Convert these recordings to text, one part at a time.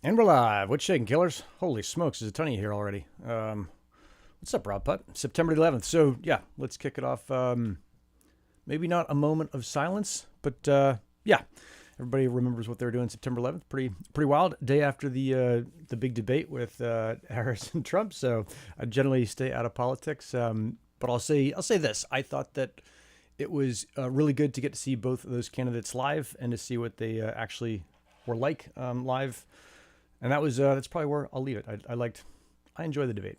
And we're live. What's shaking, killers? Holy smokes, there's a ton of you here already. What's up, Rob Putt? September 11th. So, yeah, let's kick it off. Maybe not a moment of silence, but yeah, everybody remembers what they were doing September 11th. Pretty wild. Day after the big debate with Harris and Trump. So I generally stay out of politics. But I'll say this. I thought that it was really good to get to see both of those candidates live and to see what they actually were like live. And that's probably where I'll leave it. I enjoy the debate.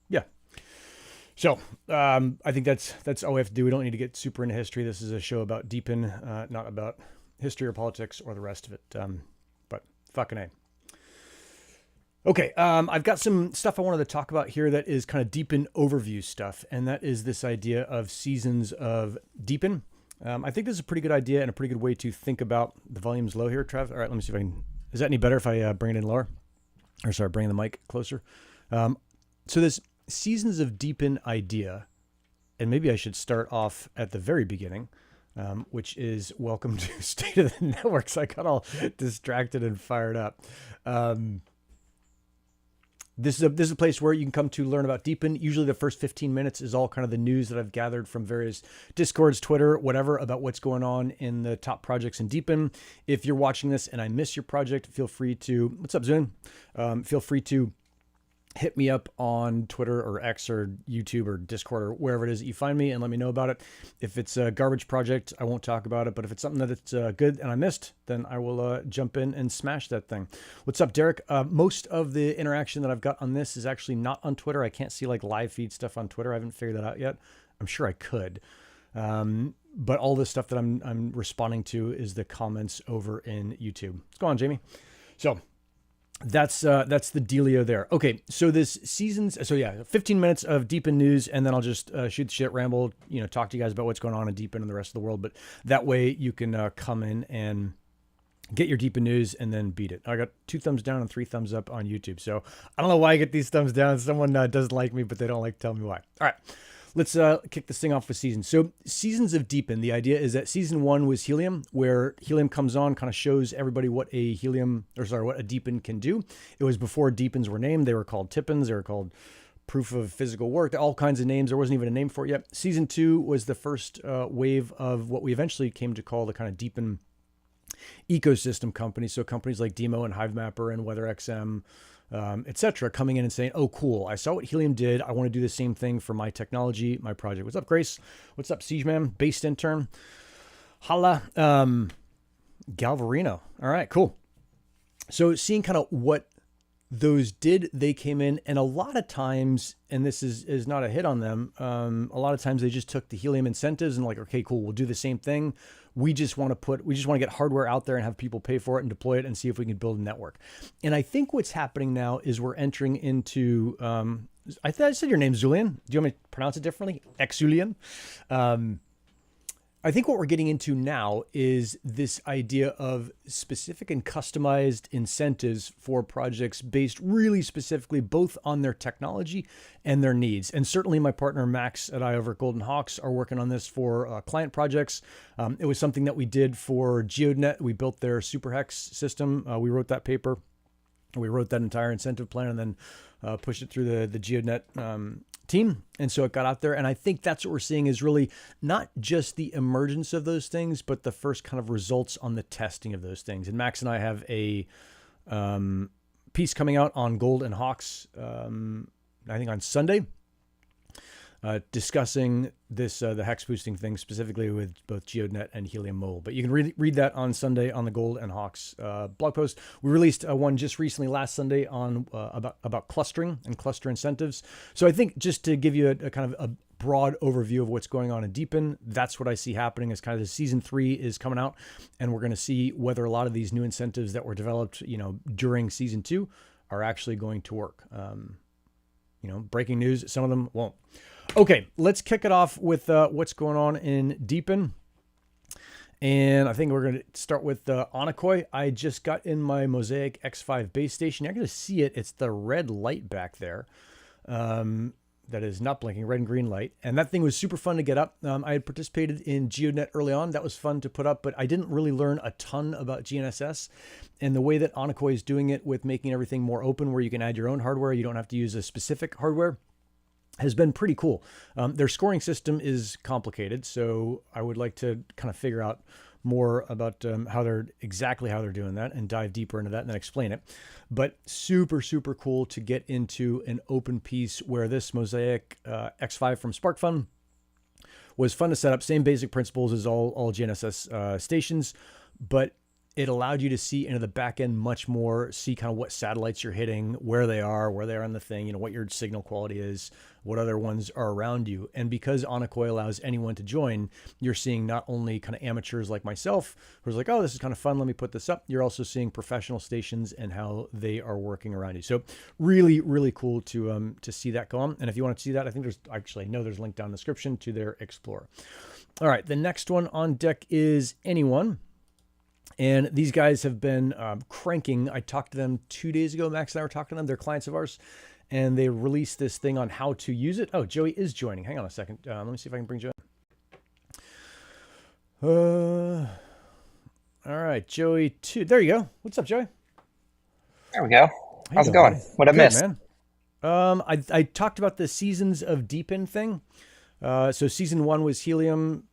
Yeah. So I think that's all we have to do. We don't need to get super into history. This is a show about DePIN, not about history or politics or the rest of it. But fucking A. Okay, I've got some stuff I wanted to talk about here that is kind of DePIN overview stuff, and that is this idea of seasons of DePIN. I think this is a pretty good idea and a pretty good way to think about the volume's low here, Trav. All right, let me see if I can. Is that any better if I bring it in lower? Or sorry, bring the mic closer. So this seasons of DePIN idea, and maybe I should start off at the very beginning, which is welcome to State of the Networks. I got all distracted and fired up. This is a place where you can come to learn about DePIN. Usually the first 15 minutes is all kind of the news that I've gathered from various Discords, Twitter, whatever, about what's going on in the top projects in DePIN. If you're watching this and I miss your project, feel free to, what's up, Zune? Feel free to hit me up on Twitter or X or YouTube or Discord or wherever it is that you find me and let me know about it. If it's a garbage project, I won't talk about it. But if it's something that it's good and I missed, then I will jump in and smash that thing. What's up, Derek? Most of the interaction that I've got on this is actually not on Twitter. I can't see like live feed stuff on Twitter. I haven't figured that out yet. I'm sure I could. But all the stuff that I'm responding to is the comments over in YouTube. What's going on, Jamie? So that's the dealio there. Okay, so this season's, so yeah, 15 minutes of DePIN news, and then I'll just shoot the shit, ramble, talk to you guys about what's going on in DePIN and the rest of the world. But that way you can come in and get your DePIN news and then beat it. I got 2 thumbs down and 3 thumbs up on YouTube. So I don't know why I get these thumbs down. Someone doesn't like me, but they don't like telling me why. All right. Let's kick this thing off with seasons. So seasons of DePIN, the idea is that season 1 was Helium, where Helium comes on, kind of shows everybody what a DePIN can do. It was before DePINs were named. They were called TIPINs. They were called proof of physical work, all kinds of names. There wasn't even a name for it yet. Season 2 was the first wave of what we eventually came to call the kind of DePIN ecosystem companies. So companies like DIMO and Hivemapper and WeatherXM, etc., coming in and saying, oh, cool, I saw what Helium did. I want to do the same thing for my technology, my project. What's up, Grace? What's up, Siegeman? Based intern. Holla. Galvarino. All right, cool. So seeing kind of what those did, they came in, and a lot of times, and this is not a hit on them, a lot of times they just took the Helium incentives and like, okay, cool, we'll do the same thing. We just want to get hardware out there and have people pay for it and deploy it and see if we can build a network. And I think what's happening now is we're entering into, I thought I said your name, Zulian. Do you want me to pronounce it differently? Exulian. I think what we're getting into now is this idea of specific and customized incentives for projects based really specifically both on their technology and their needs. And certainly my partner Max and I over at Golden Hawks are working on this for client projects. It was something that we did for GEODnet. We built their SuperHex system. We wrote that paper. We wrote that entire incentive plan and then pushed it through the GEODnet team. And so it got out there. And I think that's what we're seeing is really not just the emergence of those things, but the first kind of results on the testing of those things. And Max and I have a piece coming out on Gold and Hawks, I think on Sunday, discussing this, the hex boosting thing specifically with both GeoDnet and Helium Mobile. But you can read that on Sunday on the Gold and Hawks blog post. We released one just recently last Sunday on about clustering and cluster incentives. So I think just to give you a kind of a broad overview of what's going on in DePIN, that's what I see happening as kind of the season 3 is coming out, and we're going to see whether a lot of these new incentives that were developed, during season 2 are actually going to work. Breaking news, some of them won't. Okay, let's kick it off with what's going on in DePIN. And I think we're going to start with Onocoy. I just got in my Mosiac X5 base station. You're going to see it. It's the red light back there. that is not blinking, red and green light. And that thing was super fun to get up. I had participated in GeoDnet early on. That was fun to put up, but I didn't really learn a ton about GNSS. And the way that Onocoy is doing it with making everything more open, where you can add your own hardware, you don't have to use a specific hardware, has been pretty cool. Their scoring system is complicated, so I would like to kind of figure out more about how they're doing that and dive deeper into that and then explain it. But super, super cool to get into an open piece where this Mosiac X5 from SparkFun was fun to set up. Same basic principles as all GNSS stations, but it allowed you to see into the back end much more, see kind of what satellites you're hitting, where they are on the thing, what your signal quality is, what other ones are around you. And because Onocoy allows anyone to join, you're seeing not only kind of amateurs like myself, who's like, oh, this is kind of fun, let me put this up. You're also seeing professional stations and how they are working around you. So really, really cool to see that go on. And if you want to see that, I think there's a link down in the description to their Explorer. All right, the next one on deck is Anyone. And these guys have been cranking. I talked to them 2 days ago. Max and I were talking to them. They're clients of ours. And they released this thing on how to use it. Oh, Joey is joining. Hang on a second. Let me see if I can bring Joey. All right, Joey 2. There you go. What's up, Joey? There we go. How's it going? What I missed? Man. I talked about the seasons of DePIN thing. So season 1 was Helium.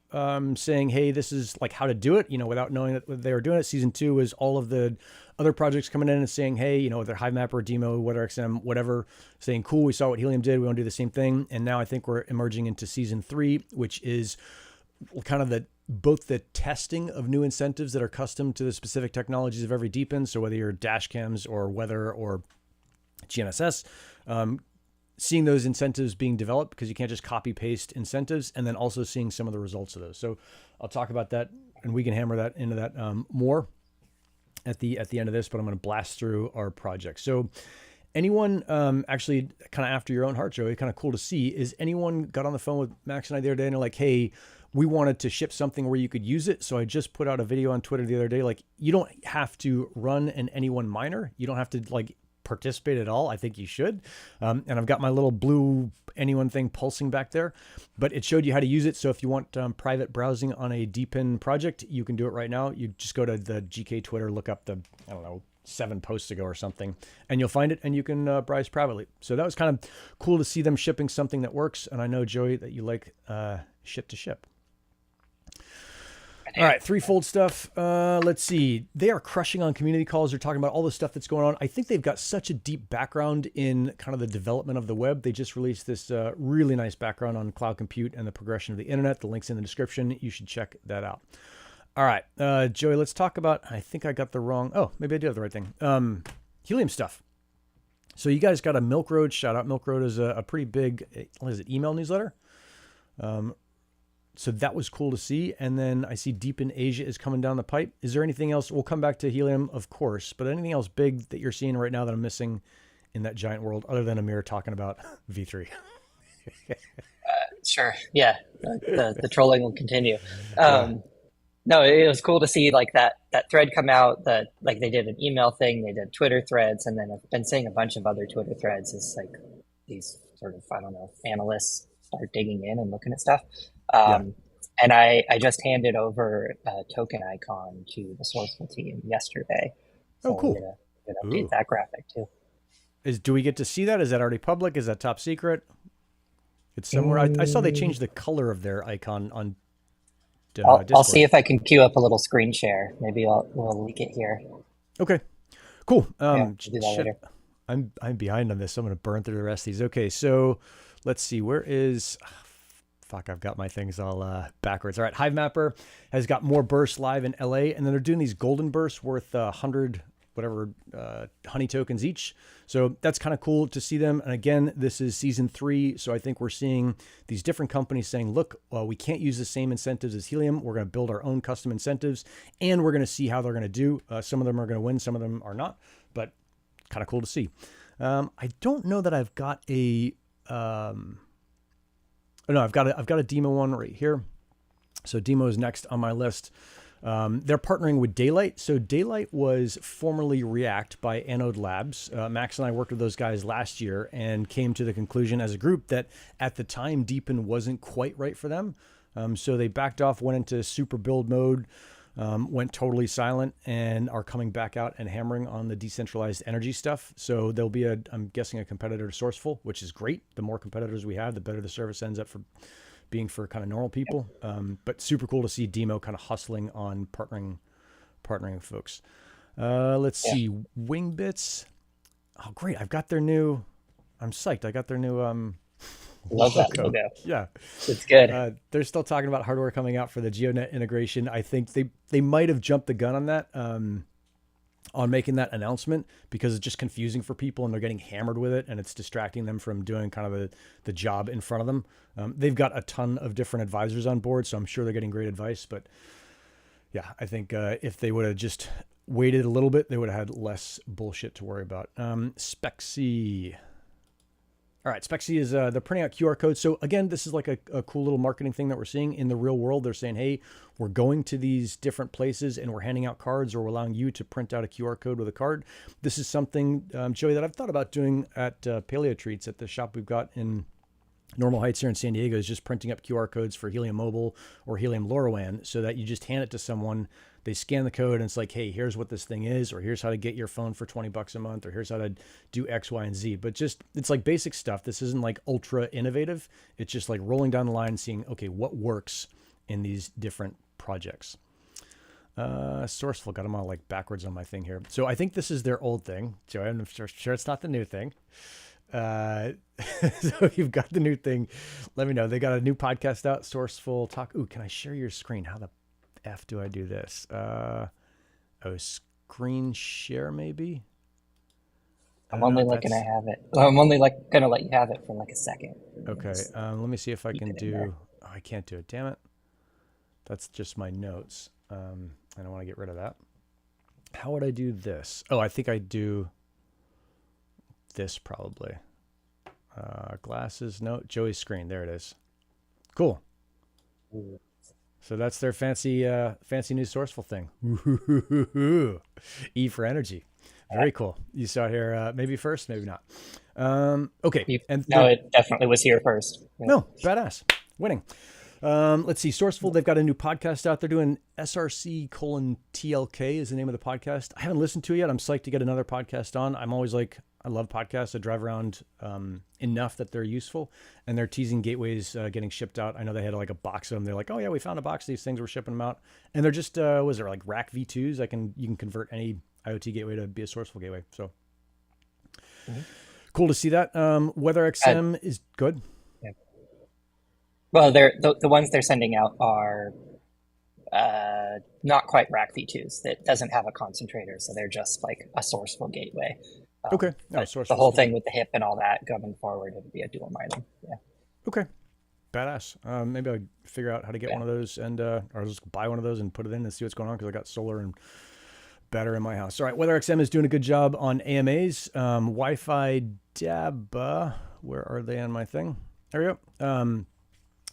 Saying, hey, this is like how to do it, without knowing that they were doing it. Season 2 is all of the other projects coming in and saying, hey, their Hivemapper, DIMO, WeatherXM, whatever, saying, cool, we saw what Helium did, we want to do the same thing. And now I think we're emerging into season 3, which is kind of both the testing of new incentives that are custom to the specific technologies of every DePIN. So whether you're dash cams or weather or GNSS, seeing those incentives being developed, because you can't just copy paste incentives, and then also seeing some of the results of those. So I'll talk about that, and we can hammer that into that more at the end of this, but I'm going to blast through our project. So anyone actually kind of after your own heart, Joey, kind of cool to see, is anyone got on the phone with Max and I the other day and they're like, hey, we wanted to ship something where you could use it. So I just put out a video on Twitter the other day. Like, you don't have to run an Anyone miner. You don't have to participate at all. I think you should. And I've got my little blue Anyone thing pulsing back there, but it showed you how to use it. So if you want private browsing on a DePIN project, you can do it right now. You just go to the GK Twitter, look up the, 7 posts ago or something, and you'll find it, and you can browse privately. So that was kind of cool to see them shipping something that works. And I know, Joey, that you like ship to ship. All right, Threefold stuff. Let's see. They are crushing on community calls. They're talking about all the stuff that's going on. I think they've got such a deep background in kind of the development of the web. They just released this really nice background on cloud compute and the progression of the internet. The link's in the description. You should check that out. All right, Joey, let's talk about, I think I got the wrong, maybe I did have the right thing. Helium stuff. So you guys got a Milk Road shout out. Milk Road is a pretty big, email newsletter. So that was cool to see. And then I see DePIN Asia is coming down the pipe. Is there anything else? We'll come back to Helium, of course, but anything else big that you're seeing right now that I'm missing in that giant world, other than Amir talking about V3? Sure. Yeah. The trolling will continue. No, it was cool to see that thread come out, that they did an email thing, they did Twitter threads, and then I've been seeing a bunch of other Twitter threads as these sort of, analysts start digging in and looking at stuff. And I just handed over a token icon to the Srcful team yesterday. So cool. I'm gonna update that graphic too. Do we get to see that? Is that already public? Is that top secret? It's somewhere. I saw they changed the color of their icon on Discord. I'll see if I can queue up a little screen share. Maybe we'll leak it here. Okay, cool. Do that later. I'm behind on this, so I'm going to burn through the rest of these. Okay, so let's see. Where is... Fuck, I've got my things all backwards. All right, Hivemapper has got more bursts live in LA, and then they're doing these golden bursts worth 100 honey tokens each. So that's kind of cool to see them. And again, this is season 3, so I think we're seeing these different companies saying, look, we can't use the same incentives as Helium. We're going to build our own custom incentives, and we're going to see how they're going to do. Some of them are going to win, some of them are not, but kind of cool to see. I don't know that I've got a... No, I've got a DIMO one right here. So DIMO is next on my list. They're partnering with Daylight. So Daylight was formerly React by Anode Labs. Max and I worked with those guys last year and came to the conclusion as a group that at the time DePIN wasn't quite right for them. So they backed off, went into super build mode, went totally silent, and are coming back out and hammering on the decentralized energy stuff. So there'll be I'm guessing a competitor to Srcful, which is great. The more competitors we have, the better the service ends up for being for kind of normal people. But super cool to see DIMO kind of hustling on partnering with folks. Let's see, Wingbits. Oh, great. I'm psyched. I got their new, love that logo. Yeah. It's good. They're still talking about hardware coming out for the GeoDnet integration. I think they might have jumped the gun on that, on making that announcement, because it's just confusing for people and they're getting hammered with it and it's distracting them from doing kind of the job in front of them. They've got a ton of different advisors on board, so I'm sure they're getting great advice. But yeah, I think if they would have just waited a little bit, they would have had less bullshit to worry about. Spexi. All right, Spexi is they're printing out QR codes. So again, this is like a cool little marketing thing that we're seeing in the real world. They're saying, hey, we're going to these different places and we're handing out cards, or we're allowing you to print out a QR code with a card. This is something, Joey, that I've thought about doing at Paleo Treats at the shop we've got in Normal Heights here in San Diego, is just printing up QR codes for Helium Mobile or Helium LoRaWAN, so that you just hand it to someone. They scan the code and it's like, hey, here's what this thing is, or here's how to get your phone for $20 a month, or here's how to do X, Y, and Z. But just, it's like basic stuff. This isn't like ultra innovative. It's just like rolling down the line and seeing, okay, what works in these different projects. Srcful, got them all like backwards on my thing here. So I think this is their old thing. Joey, I'm sure it's not the new thing. So you've got the new thing. Let me know. They got a new podcast out, Srcful Talk. Ooh, can I share your screen? How the F do I do this? Screen share maybe? I'm only looking to have it. Well, I'm only like going to let you have it for like a second. Okay. Let me see if I can do, oh, I can't do it. Damn it. That's just my notes. And I want to get rid of that. How would I do this? Oh, I think I do this probably. Glasses, no, Joey's screen. There it is. Cool. So that's their fancy new Srcful thing. E for energy. Very cool. You saw it here, maybe first, maybe not. Okay. No, it definitely was here first. No, badass. Winning. Let's see. Srcful, they've got a new podcast out. They're doing SRC:TLK is the name of the podcast. I haven't listened to it yet. I'm psyched to get another podcast on. I'm always like, I love podcasts. I drive around enough that they're useful, and they're teasing gateways getting shipped out. I know they had like a box of them. They're like, oh yeah, we found a box of these things. We're shipping them out, and they're just was it like rack V2s? You can convert any IoT gateway to be a Srcful gateway. So cool to see that. WeatherXM is good. Yeah. Well, they're the ones they're sending out are not quite rack V2s. That doesn't have a concentrator, so they're just like a Srcful gateway. Okay. The whole thing with the HIP and all that going forward, it would be a dual mining. Yeah. Okay. Badass. Maybe I'll figure out how to get one of those and or just buy one of those and put it in and see what's going on, because I got solar and better in my house. All right. WeatherXM is doing a good job on AMAs. Wi-Fi DAB. Where are they on my thing? There we go.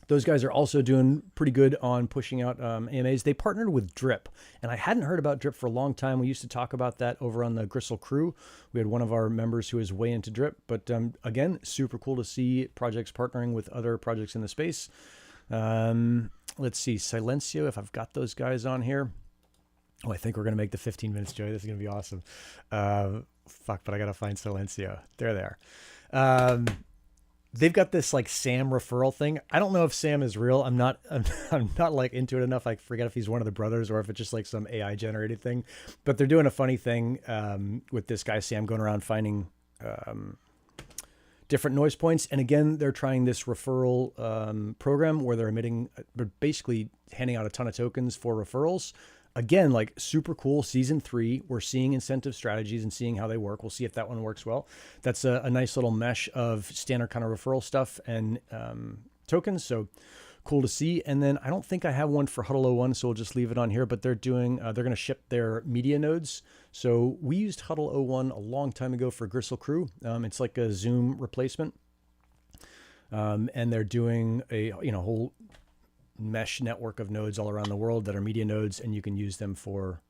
Those guys are also doing pretty good on pushing out AMAs. They partnered with Drip, and I hadn't heard about Drip for a long time. We used to talk about that over on the Gristle crew. We had one of our members who is way into Drip, but again, super cool to see projects partnering with other projects in the space. Let's see, Silencio, if I've got those guys on here. Oh, I think we're going to make the 15 minutes, Joey. This is going to be awesome. Fuck, but I got to find Silencio. There they are. They've got this like Sam referral thing. I don't know if Sam is real. I'm not like into it enough. I forget if he's one of the brothers or if it's just like some AI generated thing, but they're doing a funny thing with this guy, Sam, going around finding different noise points. And again, they're trying this referral program where they're basically handing out a ton of tokens for referrals. Again, like super cool. Season 3, we're seeing incentive strategies and seeing how they work. We'll see if that one works well. That's a nice little mesh of standard kind of referral stuff and tokens. So cool to see. And then I don't think I have one for Huddle 01, so we'll just leave it on here. But they're doing, they're going to ship their media nodes. So we used Huddle 01 a long time ago for Gristle Crew. It's like a Zoom replacement. And they're doing a whole mesh network of nodes all around the world that are media nodes, and you can use them for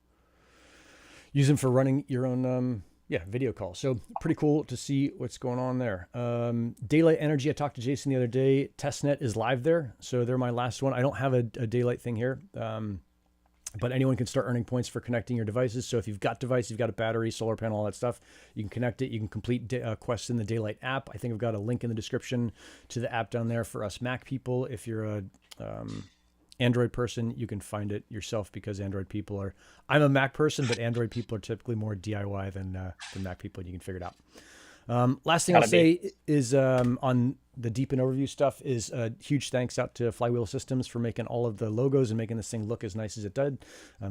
running your own video calls. So pretty cool to see what's going on there. Daylight Energy, I talked to Jason the other day. Testnet is live there, so they're my last one. I don't have a daylight thing here, but anyone can start earning points for connecting your devices. So if you've got device, you've got a battery, solar panel, all that stuff, you can connect it. You can complete quests in the Daylight app. I think I've got a link in the description to the app down there for us Mac people. If you're a Android person, you can find it yourself, because Android people are, I'm a Mac person, but Android people are typically more DIY than Mac people, and you can figure it out. Last thing I'll say is on the DePIN overview stuff is a huge thanks out to Flywheel Systems for making all of the logos and making this thing look as nice as it did.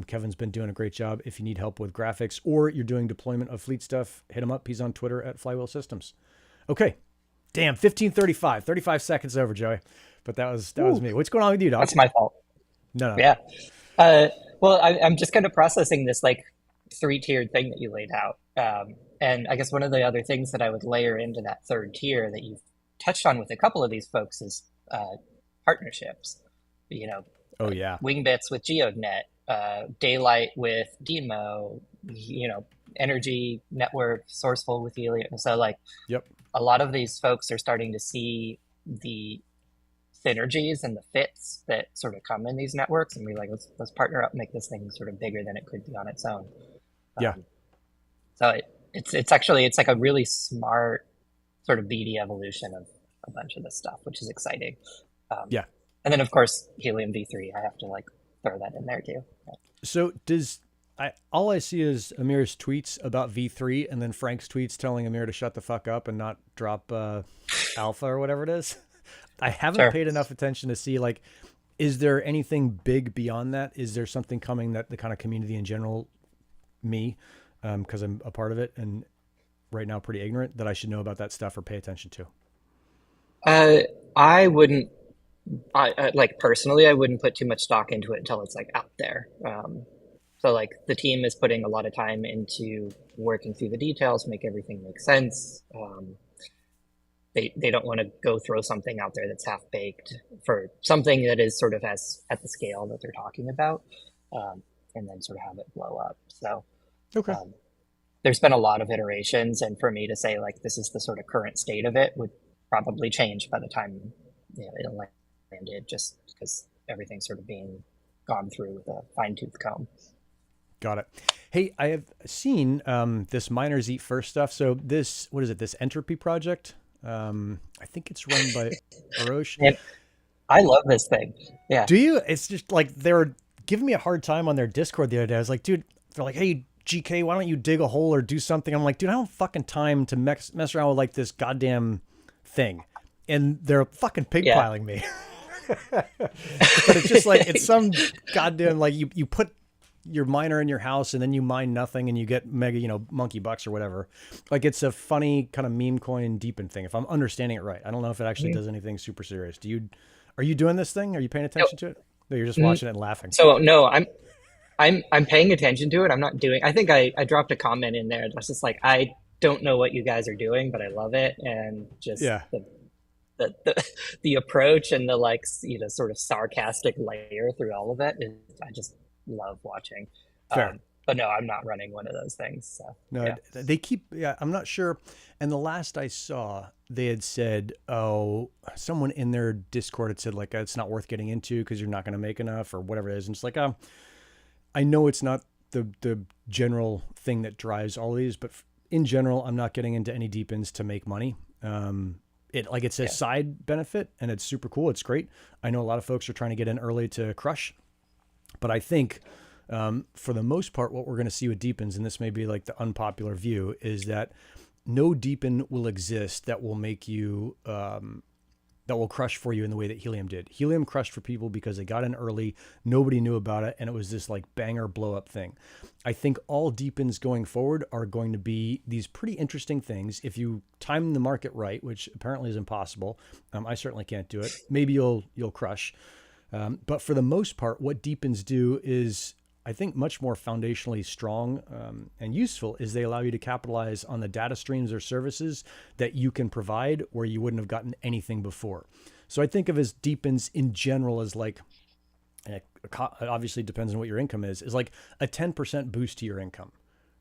Kevin's been doing a great job. If you need help with graphics or you're doing deployment of fleet stuff, hit him up. He's on Twitter at Flywheel Systems. Okay. Damn, 15:35. 35 seconds over, Joey. But that was me. What's going on with you, Doc? That's my fault. No. Yeah. Well, I'm just kind of processing this like 3-tiered thing that you laid out. And I guess one of the other things that I would layer into that third tier that you've touched on with a couple of these folks is partnerships. Oh yeah. Wingbits with GeoDnet, Daylight with DIMO, Energy Network, Srcful with Helium. So like, yep. A lot of these folks are starting to see the synergies and the fits that sort of come in these networks, and we're like, let's partner up, make this thing sort of bigger than it could be on its own. Yeah. So it's like a really smart sort of BD evolution of a bunch of this stuff, which is exciting. Yeah. And then of course Helium v3, I have to like throw that in there too. So all I see is Amir's tweets about V3 and then Frank's tweets telling Amir to shut the fuck up and not drop alpha or whatever it is. I haven't paid enough attention to see, like, is there anything big beyond that? Is there something coming that the kind of community in general, because I'm a part of it and right now pretty ignorant, that I should know about that stuff or pay attention to? I wouldn't, personally, I wouldn't put too much stock into it until it's like out there. So like the team is putting a lot of time into working through the details, make everything make sense. They don't want to go throw something out there that's half baked for something that is sort of at the scale that they're talking about, and then sort of have it blow up. So okay. There's been a lot of iterations, and for me to say like this is the sort of current state of it would probably change by the time it landed, just because everything's sort of being gone through with a fine-tooth comb. Got it. Hey, I have seen this miners eat first stuff. So this Entropy project? I think it's run by Arosh. Yeah, I love this thing. Yeah. Do you? It's just like they were giving me a hard time on their Discord the other day. I was like, dude, they're like, hey, GK, why don't you dig a hole or do something? I'm like, dude, I don't have fucking time to mess around with like this goddamn thing. And they're fucking pigpiling me. But it's just like, it's some goddamn, like you put your miner in your house and then you mine nothing and you get mega, monkey bucks or whatever. Like it's a funny kind of meme coin DePIN thing, if I'm understanding it right. I don't know if it actually does anything super serious. Are you doing this thing? Are you paying attention to it? No, you're just watching it and laughing. So no, I'm paying attention to it. I'm not doing, I think I dropped a comment in there. It's just like, I don't know what you guys are doing, but I love it. And just the approach and the like, sort of sarcastic layer through all of it is, I just love watching. But no, I'm not running one of those things. So, no, they keep, I'm not sure. And the last I saw, they had said, someone in their Discord had said like, it's not worth getting into because you're not going to make enough or whatever it is. And it's like, I know it's not the general thing that drives all these, but in general, I'm not getting into any DePINs to make money. It's a side benefit and it's super cool. It's great. I know a lot of folks are trying to get in early to crush, but I think for the most part, what we're going to see with DePINs, and this may be like the unpopular view, is that no DePIN will exist that will make you, that will crush for you in the way that Helium did. Helium crushed for people because they got in early, nobody knew about it, and it was this like banger blow up thing. I think all DePINs going forward are going to be these pretty interesting things. If you time the market right, which apparently is impossible, I certainly can't do it. Maybe you'll crush. But for the most part, what DePINs do is, I think, much more foundationally strong and useful is they allow you to capitalize on the data streams or services that you can provide where you wouldn't have gotten anything before. So I think of as DePINs in general as like obviously depends on what your income is like a 10% boost to your income,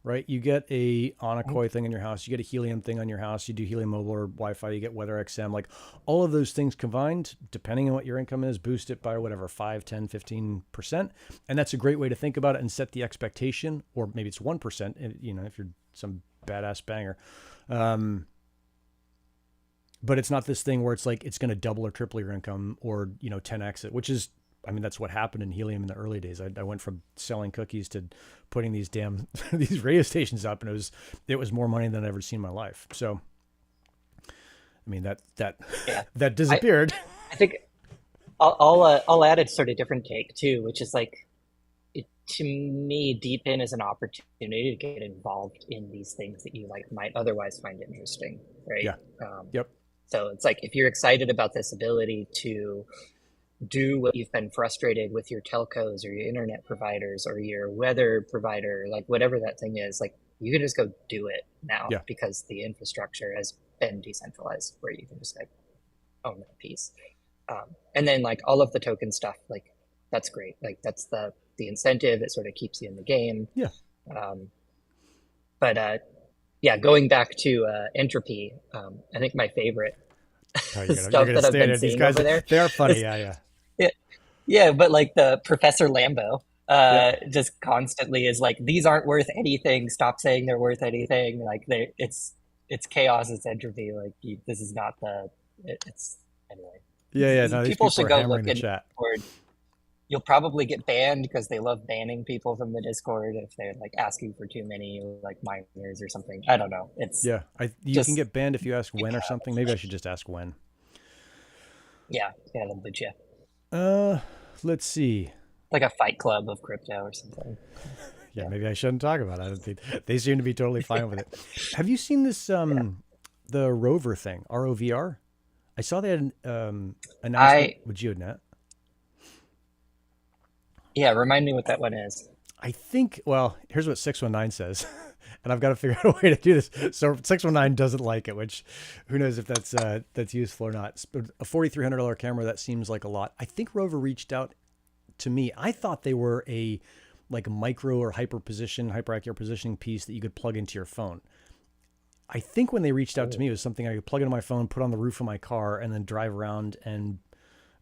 right? You get a Onocoy thing in your house, you get a Helium thing on your house, you do Helium mobile or Wi-Fi, you get WeatherXM, like all of those things combined, depending on what your income is, boost it by whatever, 5, 10, 15%. And that's a great way to think about it and set the expectation, or maybe it's 1%, you know, if you're some badass banger. But it's not this thing where it's like, it's going to double or triple your income or, you know, 10x it, which is, I mean, that's what happened in Helium in the early days. I went from selling cookies to putting these these radio stations up, and it was more money than I've ever seen in my life. So, I mean, that disappeared. I think I'll add a sort of different take too, which is like, to me, DePIN is an opportunity to get involved in these things that you like might otherwise find interesting, right? Yeah. Yep. So it's like, if you're excited about this ability to do what you've been frustrated with your telcos or your internet providers or your weather provider, like whatever that thing is, like you can just go do it now because the infrastructure has been decentralized where you can just like own that piece. And then like all of the token stuff, like that's great. Like that's the incentive that sort of keeps you in the game. Yeah. Going back to Entropy, I think my favorite stuff that I've been seeing over there. They are funny, yeah. But like the Professor Lambo just constantly is like, these aren't worth anything. Stop saying they're worth anything. Like it's chaos. It's entropy. Like this is not it's anyway. Yeah. No, people should go look in Discord. You'll probably get banned because they love banning people from the Discord if they're like asking for too many like minors or something. I don't know. You can get banned if you ask when or something. Maybe I should just ask when. Yeah, they'll boot you. Let's see. Like a fight club of crypto or something. Yeah, maybe I shouldn't talk about it. I don't think they seem to be totally fine with it. Have you seen this the rover thing, ROVR? I saw they had an announcement with GeoDnet. Yeah, remind me what that one is. I think, well, here's what 619 says, and I've got to figure out a way to do this. So 619 doesn't like it, which who knows if that's useful or not. A $4,300 camera, that seems like a lot. I think Rover reached out to me. I thought they were a micro or hyperaccurate positioning piece that you could plug into your phone. I think when they reached out to me, it was something I could plug into my phone, put on the roof of my car, and then drive around and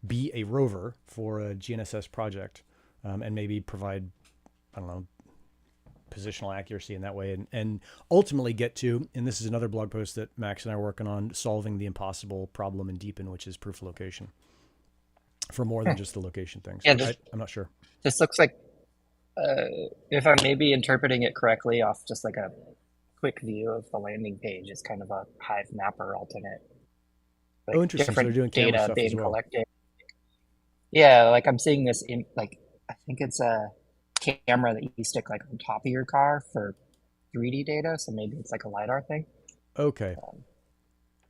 be a rover for a GNSS project. And maybe provide, I don't know, positional accuracy in that way, and ultimately get to, and this is another blog post that Max and I are working on, solving the impossible problem in DePIN, which is proof of location, for more than just the location things. Yeah, I'm not sure. This looks like, if I'm maybe interpreting it correctly off just like a quick view of the landing page, it's kind of a Hivemapper alternate. Like interesting. So they're doing camera stuff as well. Collected. Yeah, like I'm seeing this in like, I think it's a camera that you stick like on top of your car for 3D data. So maybe it's like a LiDAR thing. Okay.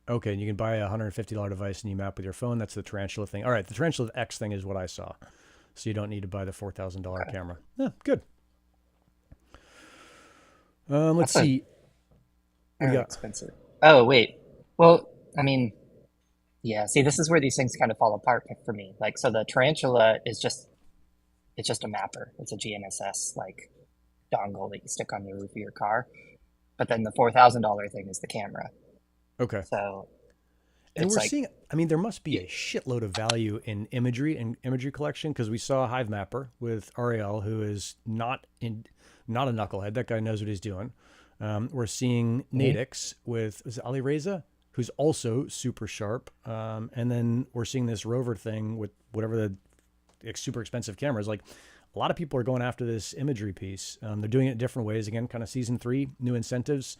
Okay. And you can buy a $150 device and you map with your phone. That's the Tarantula thing. All right. The Tarantula X thing is what I saw. So you don't need to buy the $4,000 camera. Yeah, good. Let's see. Expensive. Oh, wait. Well, I mean, yeah. See, this is where these things kind of fall apart for me. Like, so the Tarantula is it's just a mapper. It's a GNSS like dongle that you stick on the roof of your car. But then the $4,000 thing is the camera. Okay. So, and we're seeing, I mean, there must be a shitload of value in imagery and imagery collection, because we saw a Hivemapper with Ariel, who is not a knucklehead. That guy knows what he's doing. We're seeing Nadix with, is it Ali Reza, who's also super sharp. And then we're seeing this rover thing with whatever the super expensive cameras. Like, a lot of people are going after this imagery piece. They're doing it different ways. Again, kind of season 3, new incentives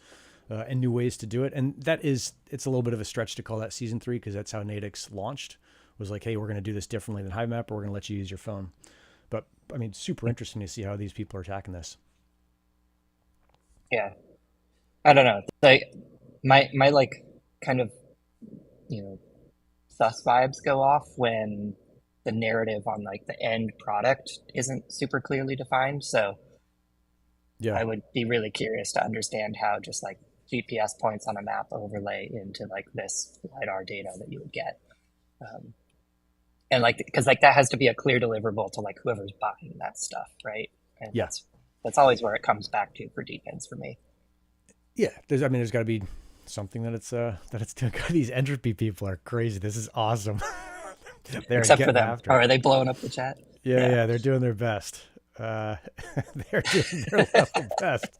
and new ways to do it. And it's a little bit of a stretch to call that season 3, because that's how Nadix launched. Was like, hey, we're going to do this differently than Hivemapper. We're going to let you use your phone. But I mean, super interesting to see how these people are attacking this. Yeah, I don't know. Like my like kind of, sus vibes go off when the narrative on like the end product isn't super clearly defined. So yeah, I would be really curious to understand how just like GPS points on a map overlay into like this LiDAR data that you would get. And like, because like that has to be a clear deliverable to like whoever's buying that stuff, right? And Yeah. that's always where it comes back to for DePINs for me. Yeah. There's got to be something that it's doing. God, these entropy people are crazy. This is awesome. They're Except for getting them. after Or it. are they blowing up the chat? Yeah, they're doing their best. They're doing their level best.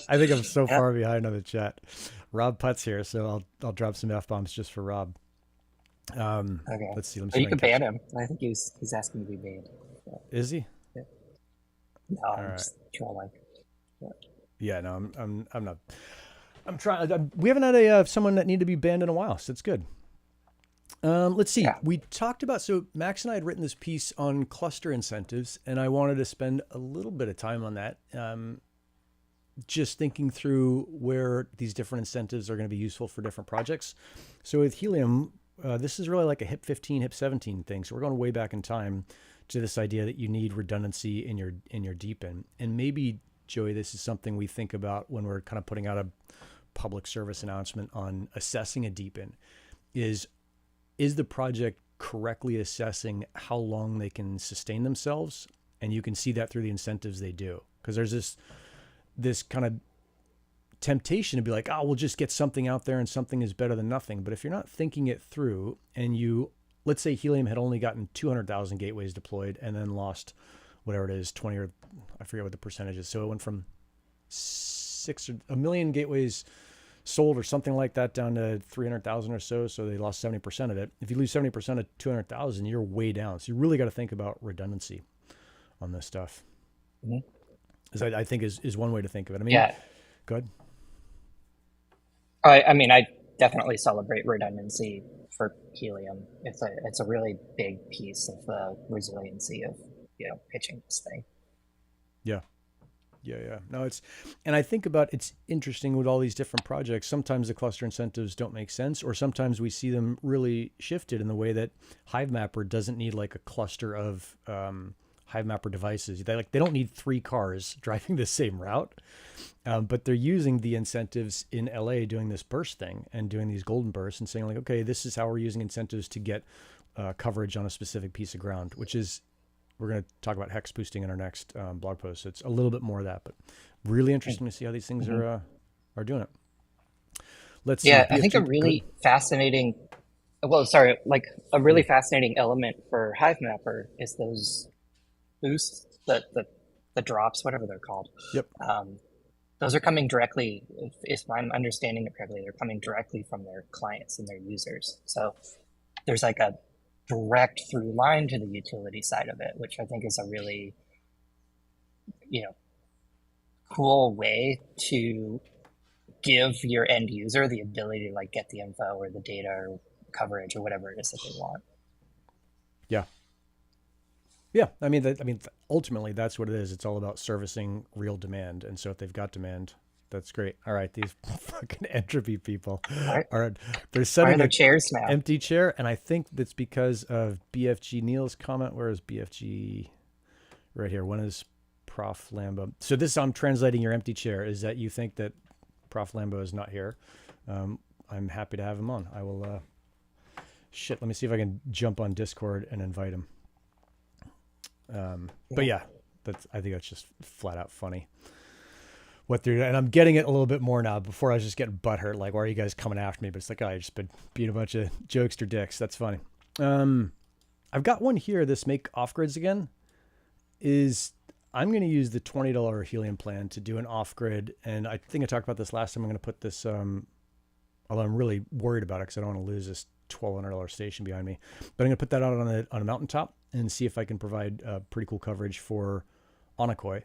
I think I'm so Yeah. far behind on the chat. Rob Putt's here, so I'll drop some F bombs just for Rob. Okay. Let's see. Let me Or see you if I could can catch. ban him. I think he's asking to be banned. So, Is he? yeah. No, All I'm right. just trolling. Yeah. Yeah, no, I'm not. I'm trying. We haven't had someone that needed to be banned in a while, so it's good. Let's see. Yeah. We talked about, so Max and I had written this piece on cluster incentives, and I wanted to spend a little bit of time on that. Just thinking through where these different incentives are going to be useful for different projects. So with Helium, this is really like a HIP 15, HIP 17 thing. So we're going way back in time to this idea that you need redundancy in your DePIN. And maybe, Joey, this is something we think about when we're kind of putting out a public service announcement on assessing a DePIN. Is the project correctly assessing how long they can sustain themselves? And you can see that through the incentives they do. Because there's this kind of temptation to be like, oh, we'll just get something out there and something is better than nothing. But if you're not thinking it through, and let's say Helium had only gotten 200,000 gateways deployed and then lost whatever it is, 20, or I forget what the percentage is. So it went from 1 million gateways sold or something like that down to 300,000 or so. So they lost 70% of it. If you lose 70% of 200,000, you're way down. So you really got to think about redundancy on this stuff. Mm-hmm. I think is one way to think of it. I mean, Yeah. Go ahead. I mean, I definitely celebrate redundancy for Helium. It's a really big piece of the resiliency of pitching this thing. Yeah. No, and I think about, it's interesting with all these different projects. Sometimes the cluster incentives don't make sense, or sometimes we see them really shifted in the way that Hivemapper doesn't need like a cluster of Hivemapper devices. They don't need 3 cars driving the same route, but they're using the incentives in LA doing this burst thing and doing these golden bursts and saying like, okay, this is how we're using incentives to get coverage on a specific piece of ground, which is, we're going to talk about hex boosting in our next blog post. So it's a little bit more of that, but really interesting to see how these things are doing it. Let's see. I think a really fascinating, like a really fascinating element for Hivemapper is those boosts, the drops, whatever they're called. Yep. Those are coming directly, if I'm understanding it correctly, they're coming directly from their clients and their users. So there's like a direct through line to the utility side of it, which I think is a really, cool way to give your end user the ability to like get the info or the data or coverage or whatever it is that they want. Yeah. I mean, ultimately that's what it is. It's all about servicing real demand. And so if they've got demand, that's great. All right. These fucking entropy people they're setting their chairs now. Empty chair. And I think that's because of BFG Neil's comment. Where is BFG? Right here. When is Prof Lambo? So I'm translating your empty chair is that you think that Prof Lambo is not here. I'm happy to have him on. I will, let me see if I can jump on Discord and invite him. But yeah, I think that's just flat out funny what they're doing. And I'm getting it a little bit more now. Before I was just getting butthurt, like, why are you guys coming after me? But it's like, oh, I've just been being a bunch of jokester dicks. That's funny. I've got one here. This make off grids again I'm going to use the $20 Helium plan to do an off grid. And I think I talked about this last time. I'm going to put this, although I'm really worried about it because I don't want to lose this $1,200 station behind me, but I'm going to put that out on a mountaintop and see if I can provide pretty cool coverage for Onocoy.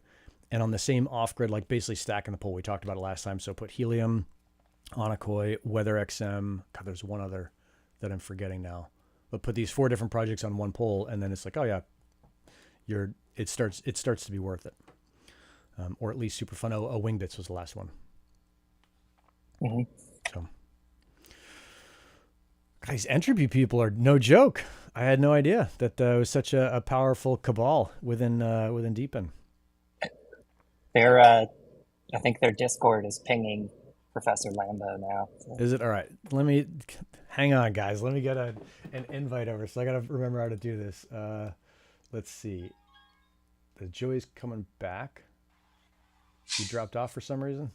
And on the same off grid, like basically stacking the pole. We talked about it last time. So put Helium, Onocoy, WeatherXM. God, there's one other that I'm forgetting now. But put these 4 different projects on one pole, and then it's like, oh yeah, it starts to be worth it, or at least super fun. Wingbits was the last one. Mm-hmm. So, guys, entropy people are no joke. I had no idea that it was such a powerful cabal within DePIN. I think their Discord is pinging Professor Lambo now. So. Is it all right? Let me hang on, guys. Let me get an invite over. So I gotta remember how to do this. Let's see. The Joey's coming back. He dropped off for some reason.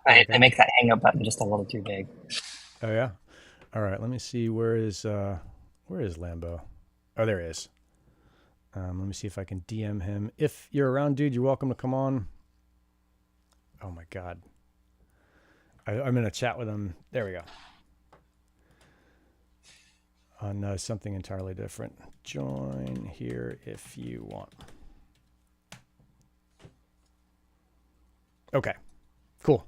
I make that hang up button just a little too big. Oh yeah. All right. Let me see. Where is Lambo? Oh, there he is. Let me see if I can DM him. If you're around, dude, you're welcome to come on. Oh my God. I'm in a chat with him. There we go. On something entirely different. Join here if you want. Okay, cool.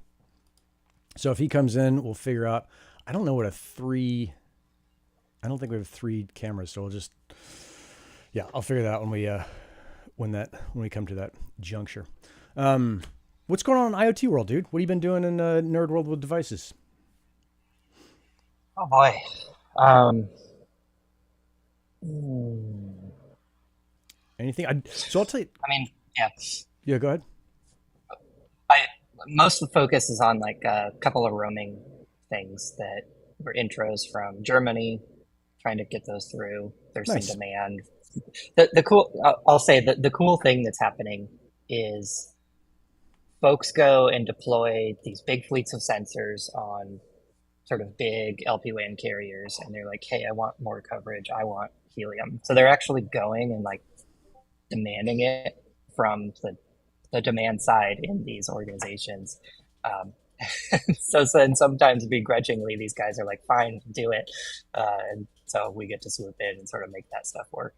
So if he comes in, we'll figure out. I don't know what I don't think we have 3 cameras, so we'll just. Yeah, I'll figure that out when we come to that juncture. What's going on in IoT world, dude? What have you been doing in nerd world with devices? Oh boy. Anything? So I'll tell you. I mean, yeah. Yeah, go ahead. Most of the focus is on like a couple of roaming things that were intros from Germany, trying to get those through. There's Nice. some demand. The cool, I'll say that the cool thing that's happening is folks go and deploy these big fleets of sensors on sort of big LPWAN carriers, and they're like, hey, I want more coverage. I want Helium. So they're actually going and like demanding it from the demand side in these organizations. And sometimes begrudgingly, these guys are like, fine, do it. And so we get to swoop in and sort of make that stuff work.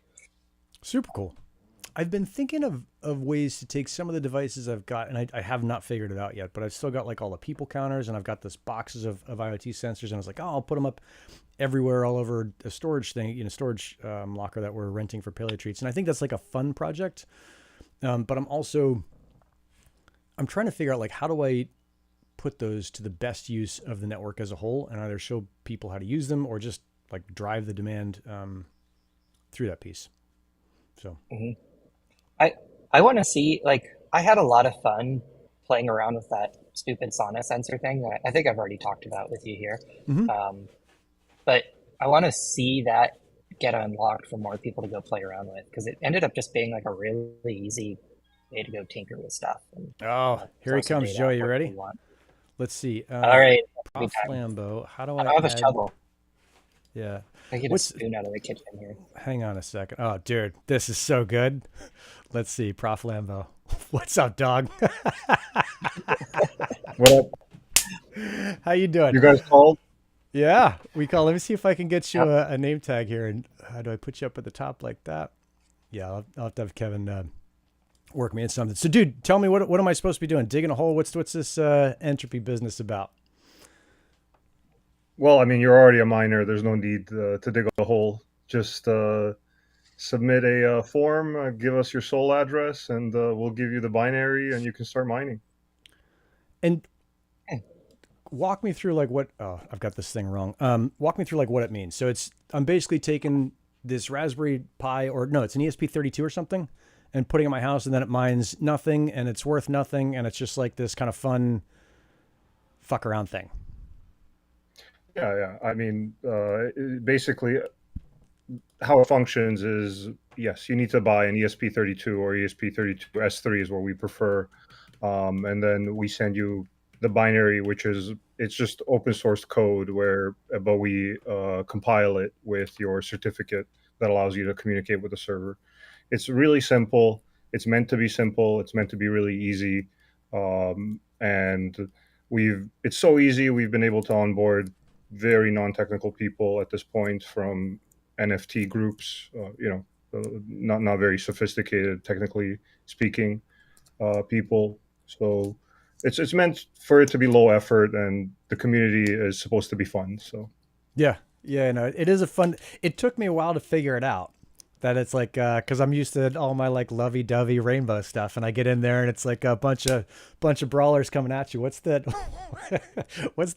Super cool. I've been thinking of ways to take some of the devices I've got, and I have not figured it out yet, but I've still got like all the people counters, and I've got this boxes of IoT sensors, and I was like, oh, I'll put them up everywhere, all over a storage thing, storage locker that we're renting for paleo treats. And I think that's like a fun project. But I'm trying to figure out like, how do I put those to the best use of the network as a whole, and either show people how to use them or just like drive the demand through that piece. So. Mm-hmm. I want to see, like, I had a lot of fun playing around with that stupid sauna sensor thing that I think I've already talked about with you here. Mm-hmm. But I want to see that get unlocked for more people to go play around with, because it ended up just being like a really easy way to go tinker with stuff. And, here he comes, Joey. You ready? Let's see. All right. Prof Lambo, how do I don't have a shovel. Yeah. I get a spoon out of the kitchen here. Hang on a second. Oh, dude, this is so good. Let's see. Prof Lambo. What's up, dog? What up? How you doing? You guys called? Yeah, we call. Let me see if I can get you a name tag here. And how do I put you up at the top like that? Yeah, I'll have to have Kevin work me in something. So, dude, tell me, what am I supposed to be doing? Digging a hole? What's this entropy business about? Well, I mean, you're already a miner. There's no need to dig a hole. Just submit a form, give us your SOL address, and we'll give you the binary, and you can start mining. And walk me through like what. Oh, I've got this thing wrong. Walk me through like what it means. So I'm basically taking this Raspberry Pi, or no, it's an ESP32 or something, and putting it in my house, and then it mines nothing, and it's worth nothing, and it's just like this kind of fun fuck around thing. Yeah. I mean, basically, how it functions is, yes, you need to buy an ESP32 or ESP32 S3 is what we prefer. And then we send you the binary, it's just open source code but we compile it with your certificate that allows you to communicate with the server. It's really simple. It's meant to be simple. It's meant to be really easy. And it's so easy. We've been able to onboard very non-technical people at this point from NFT groups, not very sophisticated, technically speaking, people. So it's meant for it to be low effort, and the community is supposed to be fun. So yeah, no, it is a fun. It took me a while to figure it out. That it's like, because I'm used to all my like lovey-dovey rainbow stuff, and I get in there and it's like a bunch of brawlers coming at you. What's the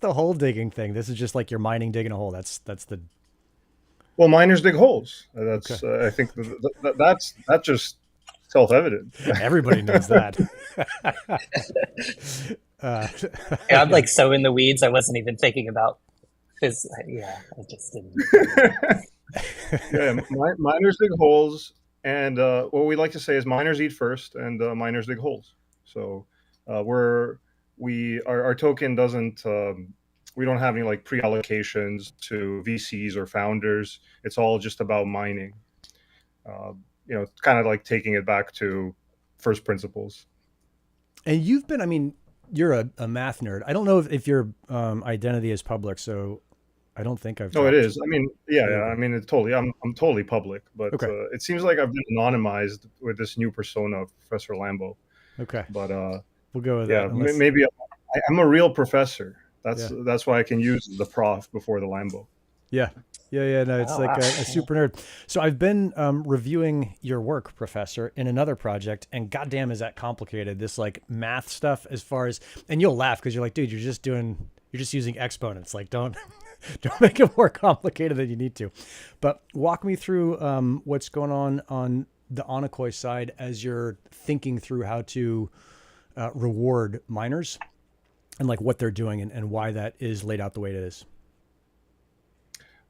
hole digging thing? This is just like you're mining, digging a hole. That's the. Well, miners dig holes. That's okay. I think that just self-evident. Everybody knows that. Yeah, I'm like so in the weeds. I wasn't even thinking about his. Yeah, I just didn't. Yeah, miners dig holes, and what we like to say is miners eat first, and miners dig holes. So our token doesn't. We don't have any like pre-allocations to VCs or founders. It's all just about mining. It's kind of like taking it back to first principles. And you've been, I mean, you're a math nerd. I don't know if your identity is public, so I don't think I've. No, it is. I mean, yeah. I mean, it's totally. I'm totally public, but okay. It seems like I've been anonymized with this new persona of Professor Lambo. Okay. But we'll go with that. Unless... maybe I'm a real professor. That's why I can use the prof before the Lambo. Yeah. No, it's a super nerd. So I've been reviewing your work, Professor, in another project, and goddamn, is that complicated? This like math stuff, as far as, and you'll laugh because you're like, dude, you're just using exponents. Like, don't make it more complicated than you need to. But walk me through what's going on the Onocoy side as you're thinking through how to reward miners and like what they're doing and why that is laid out the way it is.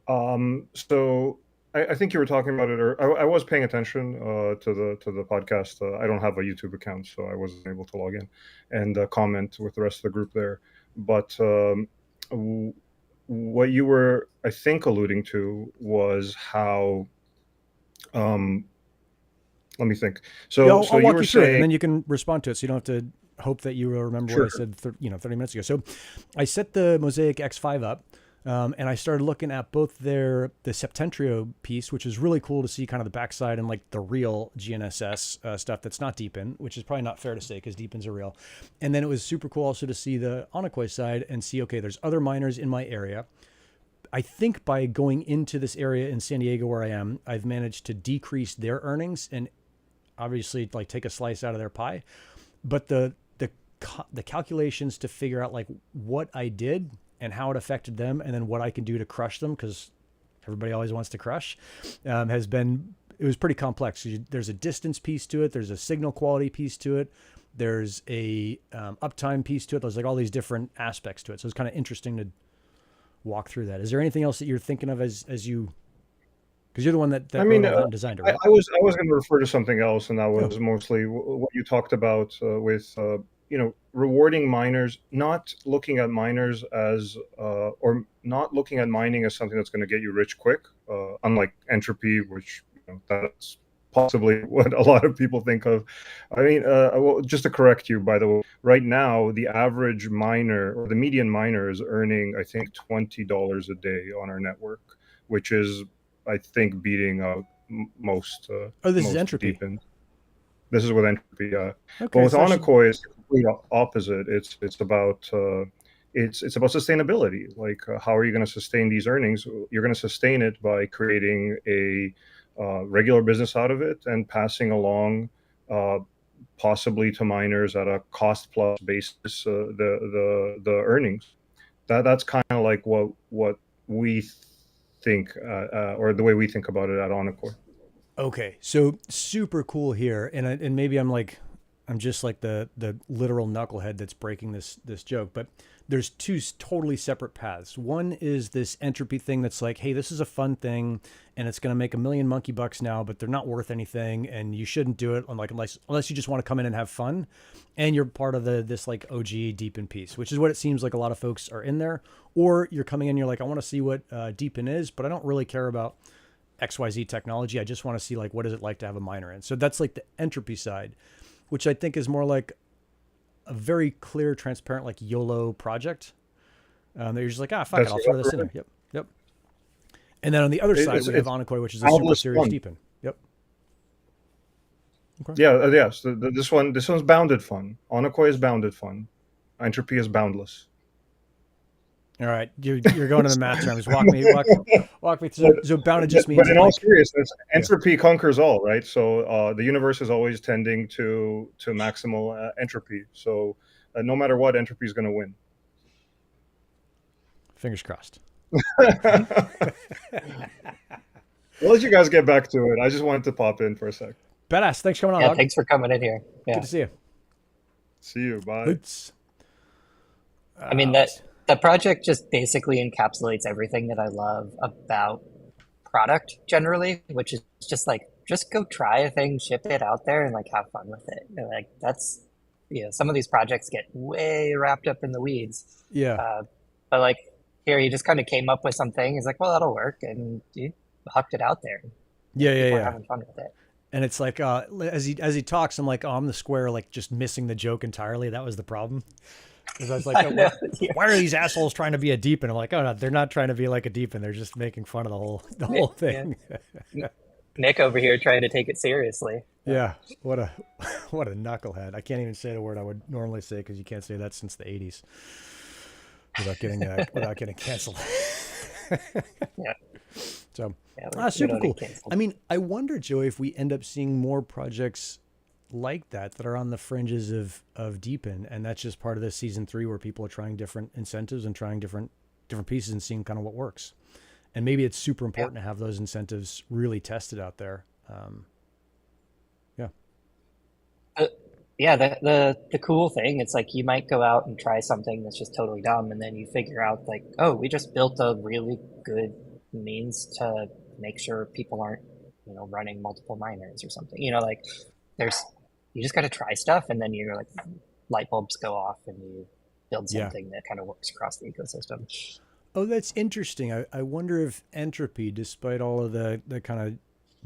So I think you were talking about it, or I was paying attention to the podcast. I don't have a YouTube account, so I wasn't able to log in and comment with the rest of the group there. But what you were, I think, alluding to was how. Let me think. So, I'll so walk you you through saying, it, and then you can respond to it. So you don't have to hope that you will remember what I said 30 minutes ago. So I set the Mosiac X5 up. And I started looking at both the Septentrio piece, which is really cool to see kind of the backside and like the real GNSS stuff that's not DePIN, which is probably not fair to say because DePINs are real. And then it was super cool also to see the Onocoy side and see, okay, there's other miners in my area. I think by going into this area in San Diego where I am, I've managed to decrease their earnings and obviously like take a slice out of their pie. But the calculations to figure out like what I did and how it affected them, and then what I can do to crush them, because everybody always wants to crush, it was pretty complex. There's a distance piece to it. There's a signal quality piece to it. There's a uptime piece to it. There's like all these different aspects to it. So it's kind of interesting to walk through that. Is there anything else that you're thinking of as you, because you're the one that designed it, right? I was going to refer to something else, and that was mostly what you talked about with rewarding miners, not looking at miners as or not looking at mining as something that's going to get you rich quick, unlike entropy, which that's possibly what a lot of people think of. I mean, well, just to correct you, by the way, right now the average miner or the median miner is earning, I think, $20 a day on our network, which is, I think, beating out most. This is entropy. DePIN. This is with entropy. Okay, but with Onocoy, it's the complete opposite. It's about it's about sustainability. Like, how are you going to sustain these earnings? You're going to sustain it by creating a regular business out of it and passing along, possibly to miners at a cost plus basis, the earnings. That's kind of like what we think, or the way we think about it at Onocoy. Okay, so super cool here, and maybe I'm just like the literal knucklehead that's breaking this joke, but there's two totally separate paths. One is this entropy thing that's like, hey, this is a fun thing, and it's going to make $1 million monkey bucks now, but they're not worth anything, and you shouldn't do it unless you just want to come in and have fun, and you're part of this like OG DePIN piece, which is what it seems like a lot of folks are in there. Or you're coming in, you're like, I want to see what DePIN is, but I don't really care about XYZ technology. I just want to see like, what is it like to have a miner in? So that's like the entropy side, which I think is more like a very clear, transparent, like YOLO project. That you're just like, fuck it, I'll throw this in here. Yep. And then on the other side, we have Onocoy, which is a super serious DePIN. Yep. Okay. Yeah. Yes. This one's bounded fun. Onocoy is bounded fun. Entropy is boundless. All right, you're going to the math terms. Walk me through. So bounded just means. But in all seriousness, entropy conquers all, right? So the universe is always tending to maximal entropy. So no matter what, entropy is going to win. Fingers crossed. I'll let you guys get back to it. I just wanted to pop in for a sec. Badass. Thanks for coming on, Yeah, Log. thanks for coming in here. Yeah. Good to see you. See you. Bye. Let's, I mean, the project just basically encapsulates everything that I love about product generally, which is just like, just go try a thing, ship it out there, and like have fun with it. And, like that's, some of these projects get way wrapped up in the weeds. yeah. But like here, he just kind of came up with something. He's like, well, that'll work, and he hucked it out there. Yeah. People are having fun with it. And it's like, as he talks, I'm like, oh, I'm the square, like just missing the joke entirely. That was the problem. Because I was like, why are these assholes trying to be a DePIN? I'm like, oh no, they're not trying to be like a DePIN. They're just making fun of the whole thing. Yeah. Nick over here trying to take it seriously. Yeah, what a knucklehead. I can't even say the word I would normally say because you can't say that since the 80s without getting canceled. Yeah. So, yeah, super cool. I mean, I wonder, Joey, if we end up seeing more projects like that are on the fringes of DePIN, and that's just part of this season 3 where people are trying different incentives and trying different pieces and seeing kind of what works. And maybe it's super important to have those incentives really tested out there. The cool thing, it's like you might go out and try something that's just totally dumb, and then you figure out like, oh, we just built a really good means to make sure people aren't, running multiple miners or something. Like you just got to try stuff, and then you're like, light bulbs go off, and you build something that kind of works across the ecosystem. Oh, that's interesting. I wonder if entropy, despite all of the kind of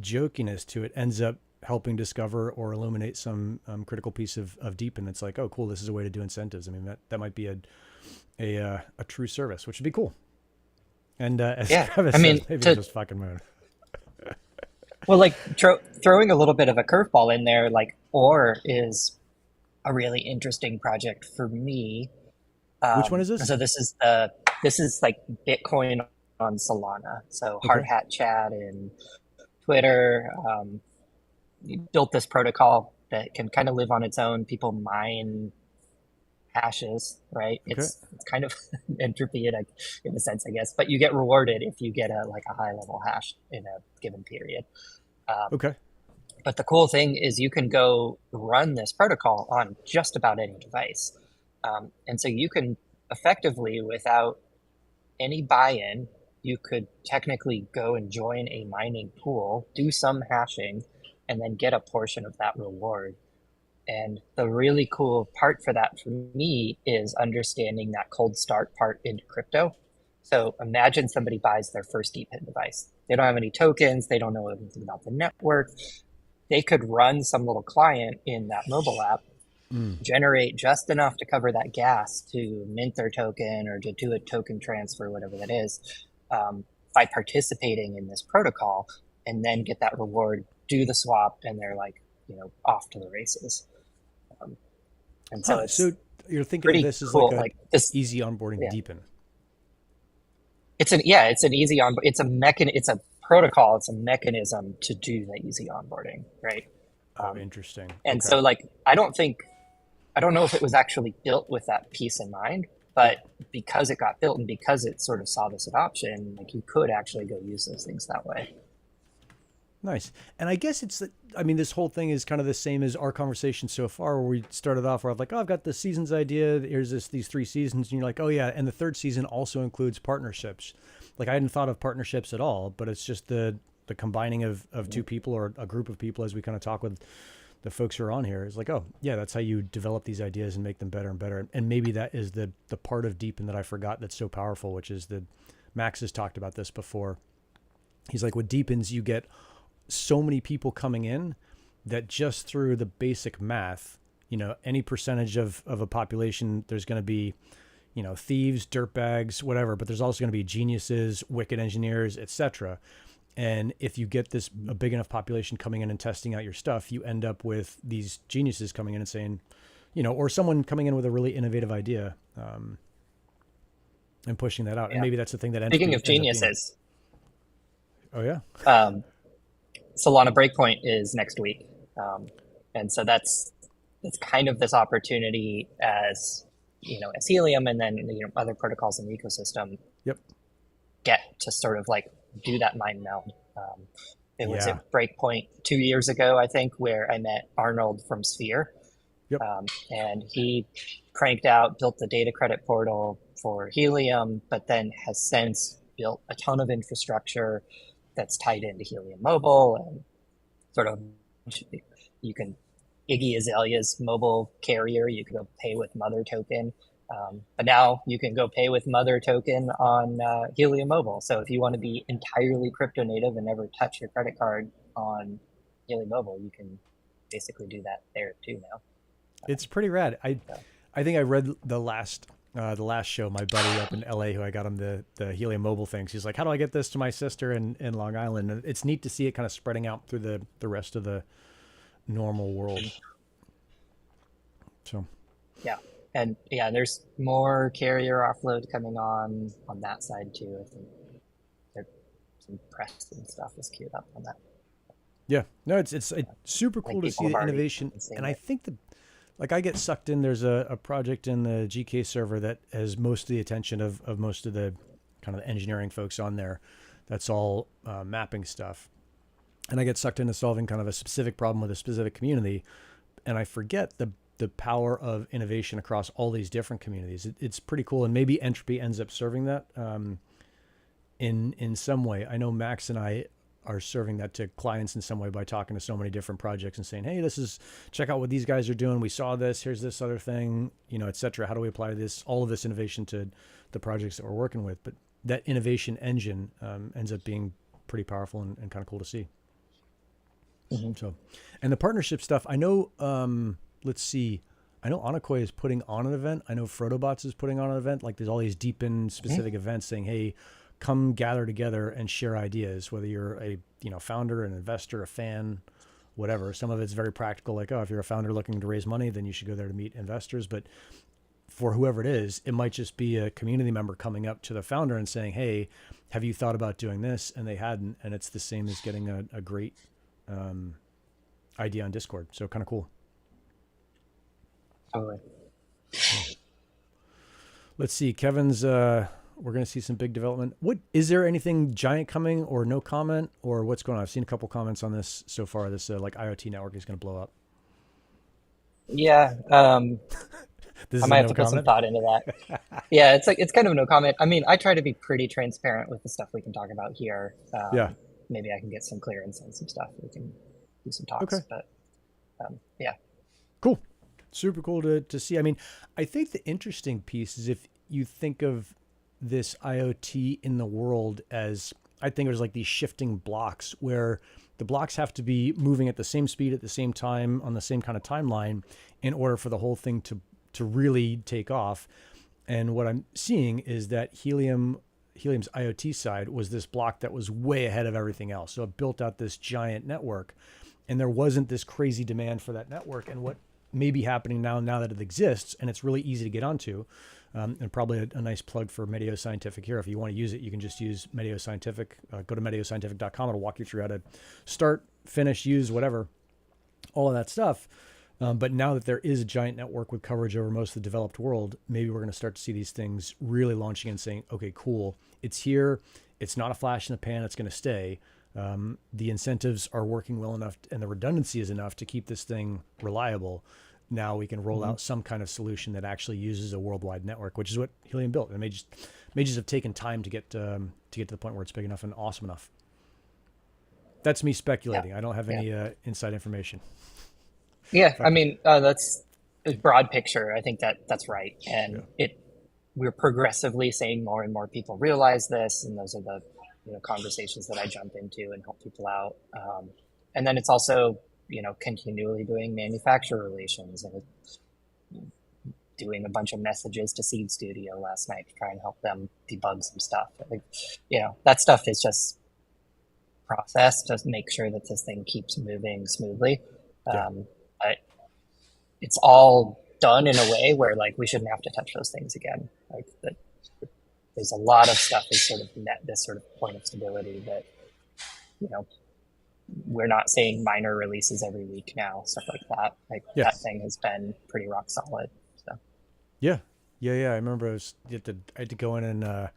jokiness to it, ends up helping discover or illuminate some critical piece of DePIN. It's like, oh, cool, this is a way to do incentives. I mean, that might be a true service, which would be cool. And as Travis says, maybe just fucking moon. Well, like throwing a little bit of a curveball in there, like Ore is a really interesting project for me. Which one is this? So this is like Bitcoin on Solana. So Hard Hat Chat and Twitter. Built this protocol that can kind of live on its own. People mine hashes, right? Okay. It's kind of entropy in a sense, I guess, but you get rewarded if you get a high level hash in a given period. Okay. But the cool thing is you can go run this protocol on just about any device. And so you can effectively, without any buy-in, you could technically go and join a mining pool, do some hashing, and then get a portion of that reward. And the really cool part for that for me is understanding that cold start part into crypto. So imagine somebody buys their first DePIN device. They don't have any tokens. They don't know anything about the network. They could run some little client in that mobile app, generate just enough to cover that gas to mint their token or to do a token transfer, whatever that is, by participating in this protocol, and then get that reward, do the swap, and they're like, off to the races. And so so you're thinking of this as cool, like this easy onboarding DePIN. It's an easy on. It's a protocol. It's a mechanism to do the easy onboarding, right? Interesting. And so I don't know if it was actually built with that piece in mind, but because it got built and because it sort of saw this adoption, you could actually go use those things that way. Nice. And I guess this whole thing is kind of the same as our conversation so far, where we started off where I'm like, oh, I've got the seasons idea. Here's these 3 seasons. And you're like, oh yeah. And the 3rd season also includes partnerships. Like I hadn't thought of partnerships at all, but it's just the combining of 2 people or a group of people, as we kind of talk with the folks who are on here. Is like, oh yeah, that's how you develop these ideas and make them better and better. And maybe that is the part of DePIN that I forgot that's so powerful, which is Max has talked about this before. He's like, with DePINs, you get so many people coming in that just through the basic math, any percentage of a population, there's going to be, thieves, dirtbags, whatever, but there's also going to be geniuses, wicked engineers, etc. And if you get a big enough population coming in and testing out your stuff, you end up with these geniuses coming in and saying, or someone coming in with a really innovative idea, and pushing that out. Yeah. And maybe that's the thing that Speaking of geniuses. Oh yeah. Solana Breakpoint is next week. And so that's kind of this opportunity as Helium and then, other protocols in the ecosystem get to sort of do that mind meld. It was Yeah. at Breakpoint 2 years ago, I think, where I met Arnold from Sphere. Yep. And he cranked out, built the data credit portal for Helium, but then has since built a ton of infrastructure that's tied into Helium Mobile and sort of you can Iggy Azalea's mobile carrier. You can go pay with Mother token. But now you can go pay with Mother token on Helium Mobile. So if you want to be entirely crypto native and never touch your credit card on Helium Mobile, you can basically do that there too now. It's pretty rad. I think I read the last show. My buddy up in LA, who I got him the Helium Mobile things. He's like, "How do I get this to my sister in Long Island?" And it's neat to see it kind of spreading out through the rest of the normal world. So, yeah, and yeah, there's more carrier offload coming on that side too. I think there's some press and stuff is queued up on that. Yeah, no, it's super cool to see the innovation, and I think like I get sucked in. There's a project in the GK server that has most of the attention of most of the kind of engineering folks on there. That's all mapping stuff. And I get sucked into solving kind of a specific problem with a specific community. And I forget the power of innovation across all these different communities. It's pretty cool. And maybe Entropy ends up serving that in some way. I know Max and I are serving that to clients in some way by talking to so many different projects and saying, hey, check out what these guys are doing. We saw this, here's this other thing, et cetera. How do we apply all of this innovation to the projects that we're working with? But that innovation engine ends up being pretty powerful and kind of cool to see. Mm-hmm. So, and the partnership stuff, I know, let's see. I know Onocoy is putting on an event. I know Frodobots is putting on an event. Like there's all these DePIN specific events saying, hey, come gather together and share ideas, whether you're a founder, an investor, a fan, whatever. Some of it's very practical, like, oh, if you're a founder looking to raise money, then you should go there to meet investors. But for whoever it is, it might just be a community member coming up to the founder and saying, hey, have you thought about doing this? And they hadn't. And it's the same as getting a great idea on Discord. So kind of cool. Totally. Let's see. Kevin's... we're going to see some big development. Is there anything giant coming or no comment or what's going on? I've seen a couple comments on this so far. This like IoT network is going to blow up. Yeah. I might have to put some thought into that. Yeah. It's kind of no comment. I mean, I try to be pretty transparent with the stuff we can talk about here. Yeah. Maybe I can get some clearance on some stuff. We can do some talks, okay. But yeah. Cool. Super cool to see. I mean, I think the interesting piece is if you think of this IoT in the world as, I think there's like these shifting blocks where the blocks have to be moving at the same speed at the same time on the same kind of timeline in order for the whole thing to really take off. And what I'm seeing is that Helium's IoT side was this block that was way ahead of everything else. So it built out this giant network and there wasn't this crazy demand for that network. And what may be happening now that it exists and it's really easy to get onto, and probably a nice plug for Medio Scientific here. If you want to use it, you can just use Medio Scientific. Go to medioscientific.com. It'll walk you through how to start, finish, use, whatever, all of that stuff. But now that there is a giant network with coverage over most of the developed world, maybe we're going to start to see these things really launching and saying, okay, cool. It's here. It's not a flash in the pan. It's going to stay. The incentives are working well enough and the redundancy is enough to keep this thing reliable. Now we can roll out some kind of solution that actually uses a worldwide network, which is what Helium built. It may just have taken time to get to the point where it's big enough and awesome enough. That's me speculating. Yeah. I don't have any inside information. Yeah, I mean that's a broad picture. I think that's right, and we're progressively seeing more and more people realize this, and those are the conversations that I jump into and help people out. And then it's also continually doing manufacturer relations and doing a bunch of messages to Seed Studio last night to try and help them debug some stuff. That stuff is just processed to make sure that this thing keeps moving smoothly. But it's all done in a way where we shouldn't have to touch those things again. There's a lot of stuff that's sort of met this sort of point of stability that, we're not seeing minor releases every week now, stuff like that. That thing has been pretty rock solid. So. Yeah. I remember I had to go in and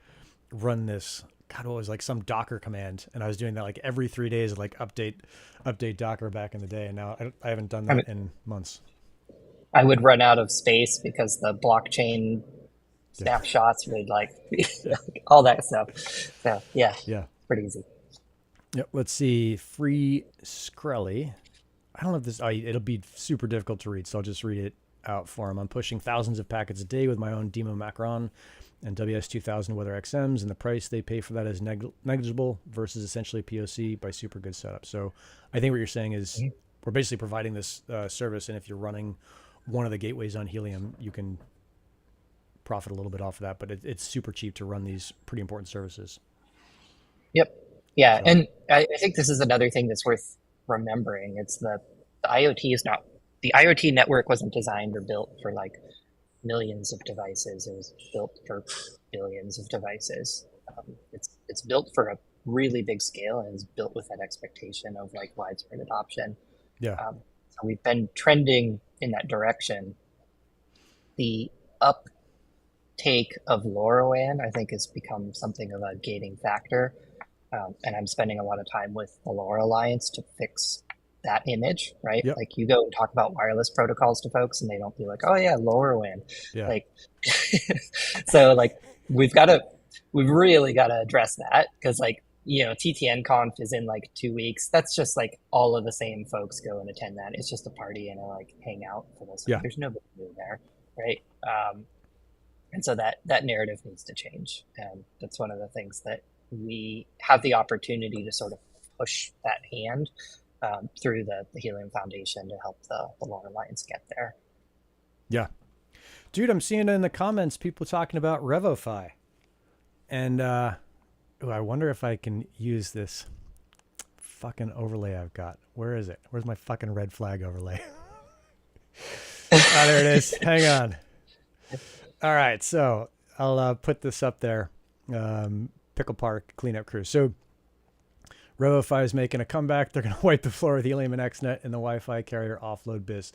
run this God, what was like some Docker command, and I was doing that like every 3 days, like update Docker back in the day, and now I haven't done that in months. I would run out of space because the blockchain snapshots would like all that stuff. So yeah, pretty easy. Yep. Let's see. Free Skrelly. I don't know if this. It'll be super difficult to read, so I'll just read it out for him. I'm pushing thousands of packets a day with my own DIMO Macron and WS2000 WeatherXMs, and the price they pay for that is negligible versus essentially POC by super good setup. So I think what you're saying is we're basically providing this service, and if you're running one of the gateways on Helium, you can profit a little bit off of that, but it's super cheap to run these pretty important services. Yep. Yeah. So. And I think this is another thing that's worth remembering. It's the IoT is not, the IoT network wasn't designed or built for like millions of devices. It was built for billions of devices. It's built for a really big scale, and it's built with that expectation of like widespread adoption. Yeah. So we've been trending in that direction. The uptake of LoRaWAN, I think, has become something of a gating factor. And I'm spending a lot of time with the LoRa Alliance to fix that image, right? Yep. Like you go and talk about wireless protocols to folks and they don't be like, oh yeah, LoRaWAN. Yeah. Like, so like we've really got to address that, because like, you know, TTN Conf is in like 2 weeks. That's just like all of the same folks go and attend that. It's just a party and a like hang out for those. Yeah. There's nobody new there, right? And so that narrative needs to change. And that's one of the things that we have the opportunity to sort of push that hand through the Helium Foundation to help the LoRa Alliance get there. Yeah. Dude, I'm seeing in the comments people talking about RevoFi. And I wonder if I can use this fucking overlay I've got. Where is it? Where's my fucking red flag overlay? There it is. Hang on. All right, so I'll put this up there. Pickle Park cleanup crew. So RevoFi is making a comeback. They're going to wipe the floor with Helium and XNet and the Wi-Fi carrier offload biz.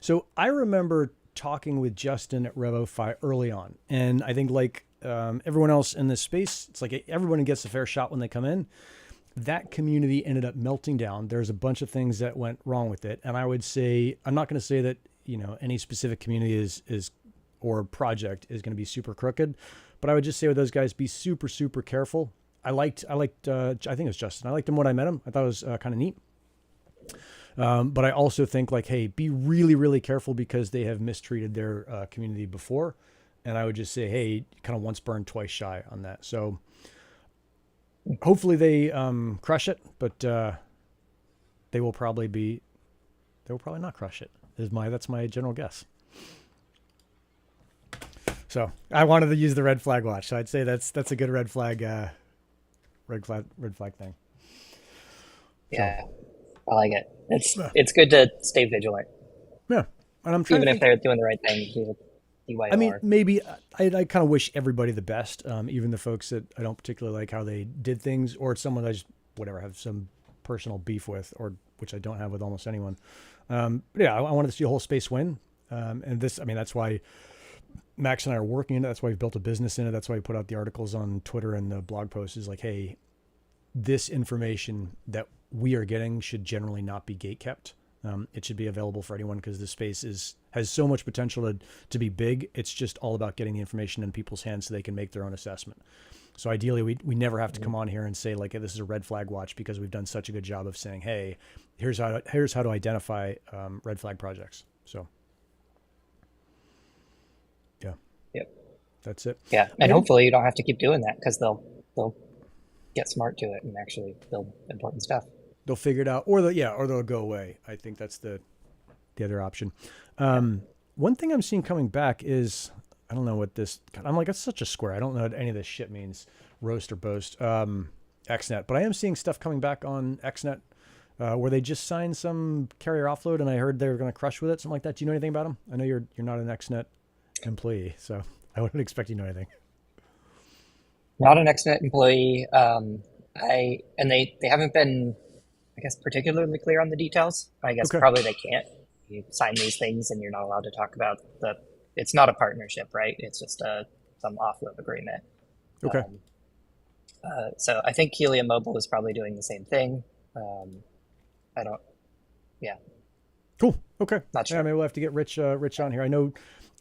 So I remember talking with Justin at RevoFi early on, and I think like everyone else in this space, it's like everyone gets a fair shot when they come in. That community ended up melting down. There's a bunch of things that went wrong with it, and I would say, I'm not going to say that, you know, any specific community is or project is going to be super crooked, but I would just say with those guys, be super, super careful. I liked, I think it was Justin. I liked him when I met him. I thought it was kind of neat. But I also think like, hey, be really, really careful because they have mistreated their community before. And I would just say, hey, kind of once burned, twice shy on that. So hopefully they crush it, but they will probably not crush it. That's my general guess. So I wanted to use the red flag watch. So I'd say that's a good red flag thing. Yeah, so. I like it. It's good to stay vigilant. Yeah, and I'm trying. Even if they're doing the right thing. I mean, maybe I kind of wish everybody the best, even the folks that I don't particularly like how they did things, or it's someone that I just have some personal beef with, or which I don't have with almost anyone. But yeah, I wanted to see the whole space win, and this. I mean, that's why Max and I are working in it. That's why we built a business in it. That's why we put out the articles on Twitter and the blog posts. Is like, hey, this information that we are getting should generally not be gate kept. It should be available for anyone because the space has so much potential to be big. It's just all about getting the information in people's hands so they can make their own assessment. So ideally, we never have to come on here and say like, hey, this is a red flag watch, because we've done such a good job of saying, hey, here's how to identify red flag projects. So yeah, yep, that's it. Yeah, and hopefully you don't have to keep doing that, because they'll get smart to it and actually build important stuff. They'll figure it out, or they'll go away. I think that's the other option. One thing I'm seeing coming back is, I don't know what this, I'm like, that's such a square. I don't know what any of this shit means, roast or boast, XNet, but I am seeing stuff coming back on XNet where they just signed some carrier offload, and I heard they were going to crush with it, something like that. Do you know anything about them? I know you're not an XNet employee, so I wouldn't expect you to know anything. Not an XNet employee. They haven't been, I guess, particularly clear on the details. I guess Probably they can't. You sign these things and you're not allowed to talk about it's not a partnership, right? It's just some offload agreement. Okay. So I think Helium Mobile is probably doing the same thing. I don't, yeah, Cool. Okay. not Yeah, sure. maybe we'll have to get Rich on here. I know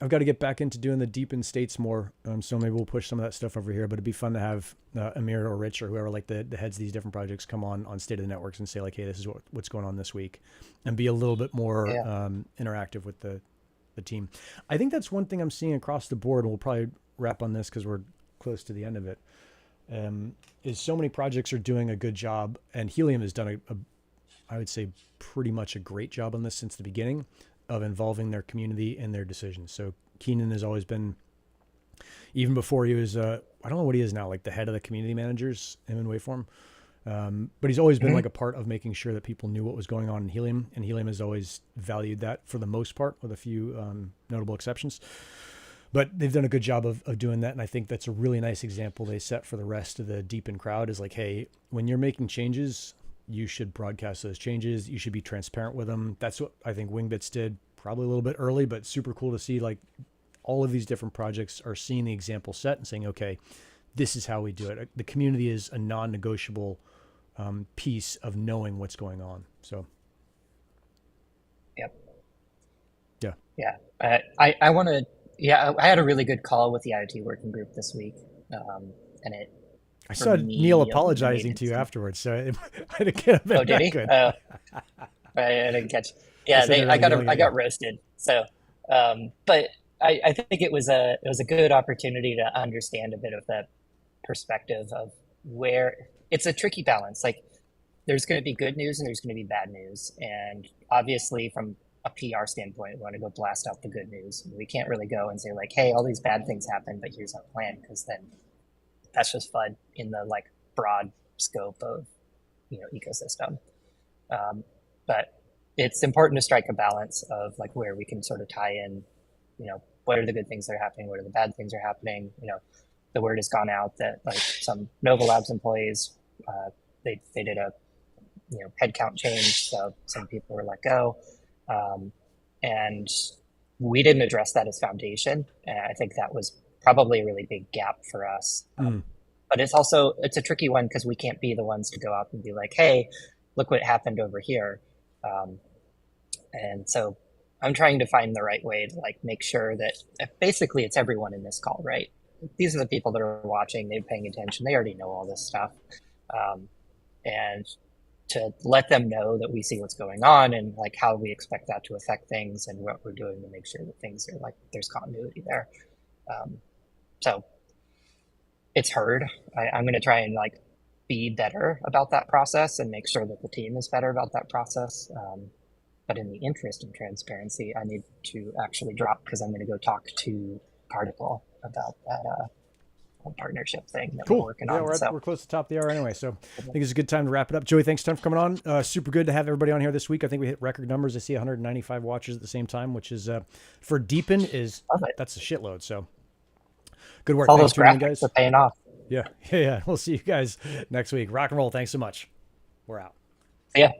I've got to get back into doing the DePIN states more, so maybe we'll push some of that stuff over here. But it'd be fun to have Amir or Rich or whoever, like the heads of these different projects, come on State of the Networks and say like, hey, this is what's going on this week, and be a little bit more Yeah. interactive with the team. I think that's one thing I'm seeing across the board, and we'll probably wrap on this because we're close to the end of it. Is so many projects are doing a good job, and Helium has done I would say pretty much a great job on this since the beginning of involving their community in their decisions. So Keenan has always been, even before he was, I don't know what he is now, like the head of the community managers, him and Waveform. But he's always been like a part of making sure that people knew what was going on in Helium, and Helium has always valued that for the most part, with a few notable exceptions. But they've done a good job of doing that, and I think that's a really nice example they set for the rest of the DePIN crowd. Is like, hey, when you're making changes, you should broadcast those changes. You should be transparent with them. That's what I think Wingbits did, probably a little bit early, but super cool to see like all of these different projects are seeing the example set and saying, okay, this is how we do it. The community is a non-negotiable piece of knowing what's going on. So, Yep. yeah. Yeah. I want to, I had a really good call with the IoT working group this week. And it, I for saw me, Neil apologizing eliminated to you some- afterwards, so it might have been Oh, did he? good. I didn't catch. Yeah, said they were I got yelling at I you. got roasted. So, but I think it was a good opportunity to understand a bit of the perspective of where it's a tricky balance. Like, there's going to be good news and there's going to be bad news, and obviously from a PR standpoint, we want to go blast out the good news. We can't really go and say like, hey, all these bad things happen, but here's our plan, because then that's just fun in the like broad scope of ecosystem. But it's important to strike a balance of like where we can sort of tie in, what are the good things that are happening, what are the bad things that are happening. The word has gone out that like some Nova Labs employees, they did a headcount change, so some people were let go, and we didn't address that as foundation. And I think that was probably a really big gap for us. But it's a tricky one because we can't be the ones to go out and be like, hey, look what happened over here. And so I'm trying to find the right way to like make sure that basically it's everyone in this call, right? These are the people that are watching, they're paying attention, they already know all this stuff. And to let them know that we see what's going on and like how we expect that to affect things and what we're doing to make sure that things are like, there's continuity there. So it's hard. I'm going to try and like be better about that process and make sure that the team is better about that process. But in the interest of transparency, I need to actually drop because I'm going to go talk to Particle about that whole partnership thing that we're working on. We're close to the top of the hour anyway, so I think it's a good time to wrap it up. Joey, thanks a ton for coming on. Super good to have everybody on here this week. I think we hit record numbers. I see 195 watches at the same time, which is for DePIN that's a shitload. So good work. All Thanks those for tuning in, graphics guys. are paying off. Yeah. We'll see you guys next week. Rock and roll. Thanks so much. We're out. Yeah.